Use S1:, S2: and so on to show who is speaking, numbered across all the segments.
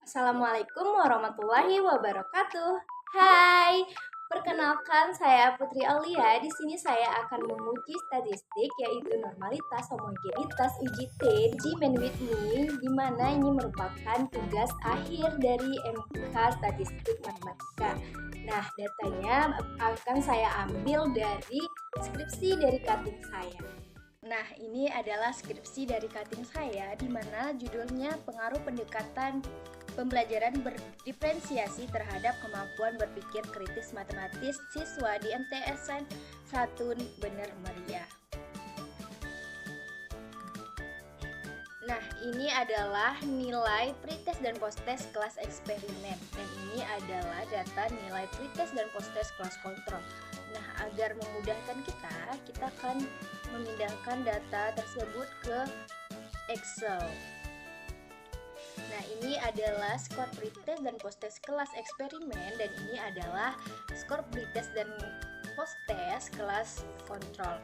S1: Assalamualaikum warahmatullahi wabarakatuh. Hai, perkenalkan saya Putri Aulia. Di sini saya akan menguji statistik yaitu normalitas, homogenitas, uji T, uji Man with Me, di mana ini merupakan tugas akhir dari MK Statistik Matematika. Nah, datanya akan saya ambil dari skripsi dari cutting saya. Nah, ini adalah skripsi dari cutting saya, di mana judulnya Pengaruh Pendekatan Pembelajaran Berdiferensiasi terhadap Kemampuan Berpikir Kritis Matematis Siswa di MTSN 1 Bener Meriah. Nah, ini adalah nilai pretest dan posttest kelas eksperimen. Dan ini adalah data nilai pretest dan posttest kelas kontrol. Nah, agar memudahkan kita akan memindahkan data tersebut ke Excel. Nah, ini adalah skor pretest dan posttest kelas eksperimen, dan ini adalah skor pretest dan posttest kelas kontrol.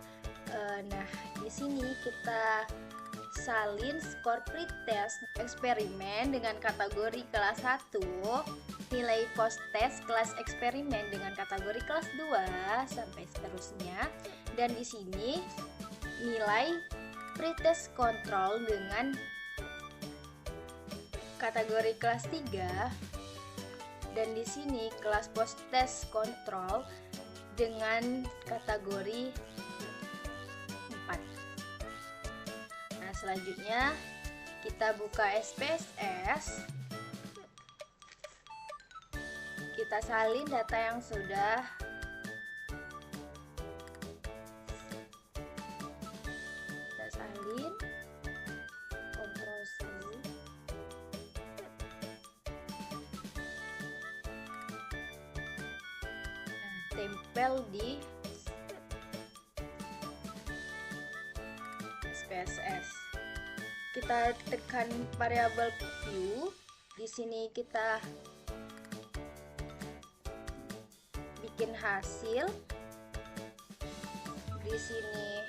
S1: Nah, di sini kita salin skor pretest eksperimen dengan kategori kelas 1, nilai posttest kelas eksperimen dengan kategori kelas 2 sampai seterusnya, dan di sini nilai pretest kontrol dengan kategori kelas 3, dan di sini kelas posttest kontrol dengan kategori 4. Nah, selanjutnya kita buka SPSS. Kita salin data yang sudah kita salin, Ctrl C. Nah, tempel di SPSS. Kita tekan variabel Q. Di sini kita bikin hasil. Di sini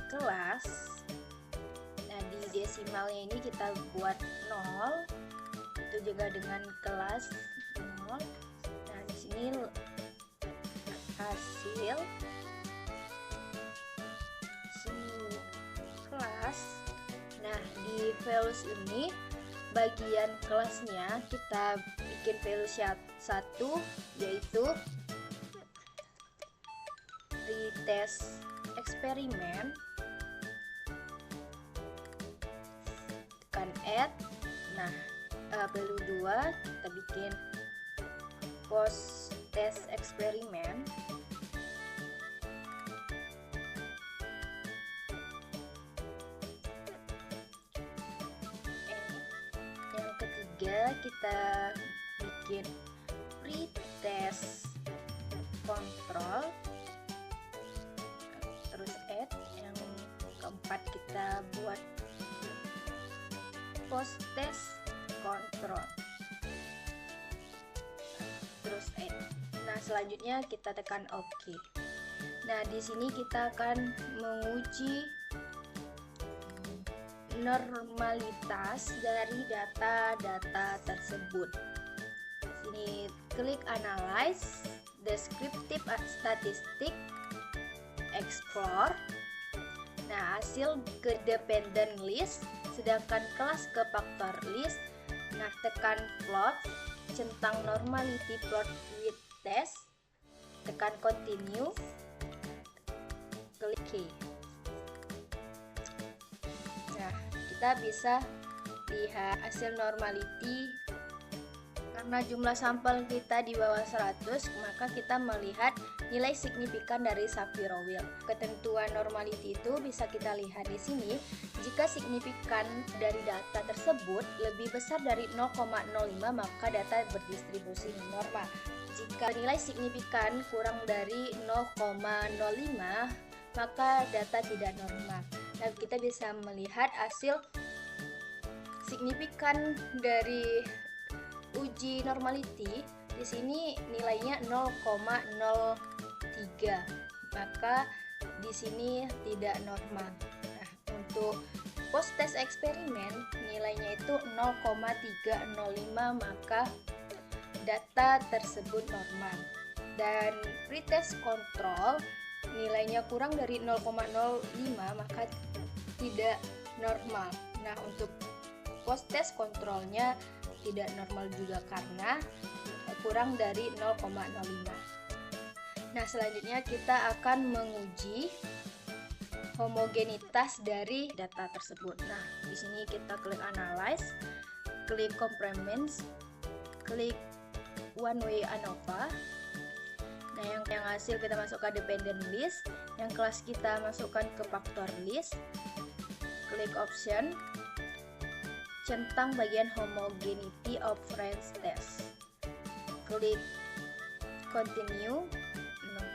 S1: kelas. Nah, di desimalnya ini kita buat 0. Itu juga dengan kelas 0. Nah, di sini hasil. Sini kelas. Nah, di values ini bagian kelasnya kita bikin values 1, yaitu pretest eksperimen, tekan add. Nah, value 2 kita bikin posttest eksperimen. Yang ketiga kita bikin pretest kontrol, terus add. Yang keempat kita buat posttest kontrol, terus add. Nah, selanjutnya kita tekan OK. Nah, di sini kita akan menguji normalitas dari data-data tersebut. Sini klik Analyze, Descriptive Statistic, Explore. Nah, hasil ke Dependent List, sedangkan kelas ke Factor List. Nah, tekan Plot, centang Normality Plot with Test, tekan Continue, klik OK. Nah, kita bisa lihat hasil normality. Karena jumlah sampel kita di bawah 100, maka kita melihat nilai signifikan dari Shapiro-Wilk. Ketentuan normality itu bisa kita lihat di sini. Jika signifikan dari data tersebut lebih besar dari 0,05, maka data berdistribusi normal. Jika nilai signifikan kurang dari 0,05, maka data tidak normal. Nah, kita bisa melihat hasil signifikan dari uji normality. Di sini nilainya 0,03, maka di sini tidak normal. Nah, untuk posttest eksperimen nilainya itu 0,305 maka data tersebut normal. Dan pretest kontrol nilainya kurang dari 0,05 maka tidak normal. Nah, untuk post-test kontrolnya tidak normal juga karena kurang dari 0,05. Nah, selanjutnya kita akan menguji homogenitas dari data tersebut. Nah, di sini kita klik analyze, klik complements, klik one way ANOVA. Nah, yang hasil kita masukkan dependent list, yang kelas kita masukkan ke factor list. Klik option, centang bagian homogeneity of range test. Klik continue,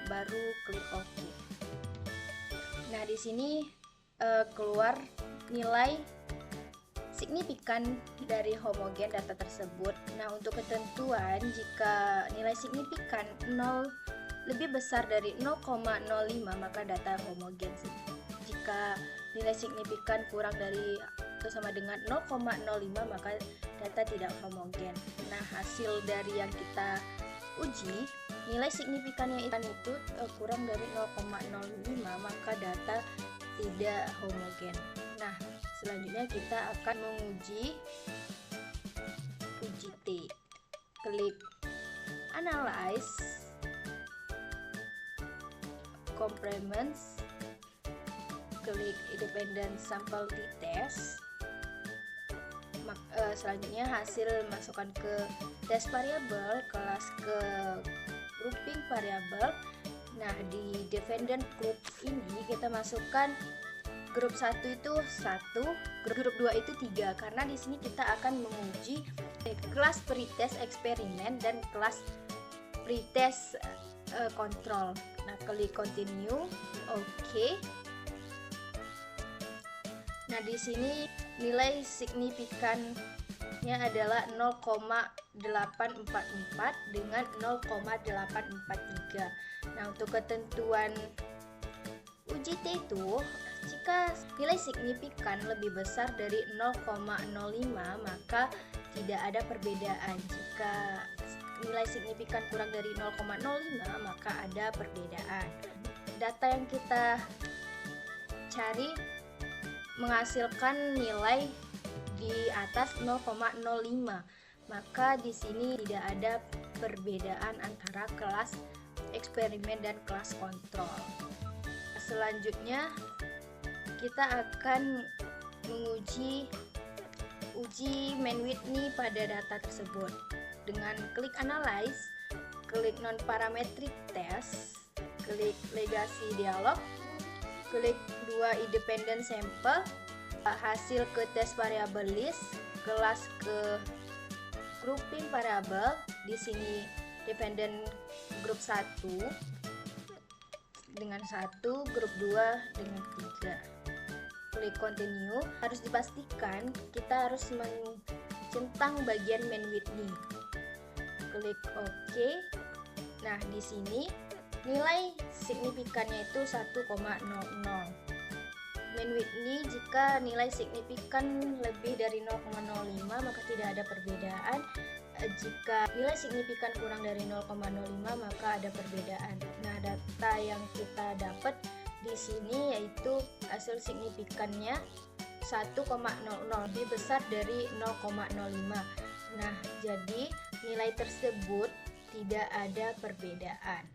S1: baru klik OK. Nah, di sini keluar nilai signifikan dari homogen data tersebut. Nah, untuk ketentuan jika nilai signifikan 0 lebih besar dari 0,05 maka data homogen. Jika nilai signifikan kurang dari atau sama dengan 0,05 maka data tidak homogen. Nah, hasil dari yang kita uji, nilai signifikannya itu kurang dari 0,05 maka data tidak homogen. Nah, selanjutnya kita akan menguji uji T. Klik analyze, complements, klik independent sample t-test. Selanjutnya hasil masukkan ke test variable, kelas ke grouping variable. Nah, di dependent group ini kita masukkan grup 1 itu 1, grup 2 itu 3 karena di sini kita akan menguji kelas pretest eksperimen dan kelas pretest kontrol. Nah, klik continue, OK. Nah, di sini nilai signifikannya adalah 0,844 dengan 0,843. Nah, untuk ketentuan uji T itu, jika nilai signifikan lebih besar dari 0,05 maka tidak ada perbedaan. Jika nilai signifikan kurang dari 0,05 maka ada perbedaan. Data yang kita cari menghasilkan nilai di atas 0,05, maka di sini tidak ada perbedaan antara kelas eksperimen dan kelas kontrol. Selanjutnya kita akan menguji Mann-Whitney pada data tersebut dengan klik analyze, klik non-parametric test, klik legacy dialog, klik 2 independent sample, hasil ke test variable list, kelas ke grouping variable. Di sini dependent group 1 dengan 1, grup 2 dengan 3. Klik continue. Harus dipastikan kita harus mencentang bagian Mann-Whitney. Klik OK. Nah, di sini nilai signifikannya itu 1,00. Mann-Whitney jika nilai signifikan lebih dari 0,05 maka tidak ada perbedaan. Jika nilai signifikan kurang dari 0,05 maka ada perbedaan. Nah, data yang kita dapat di sini yaitu hasil signifikannya 1,00, lebih besar dari 0,05. Nah, jadi nilai tersebut tidak ada perbedaan.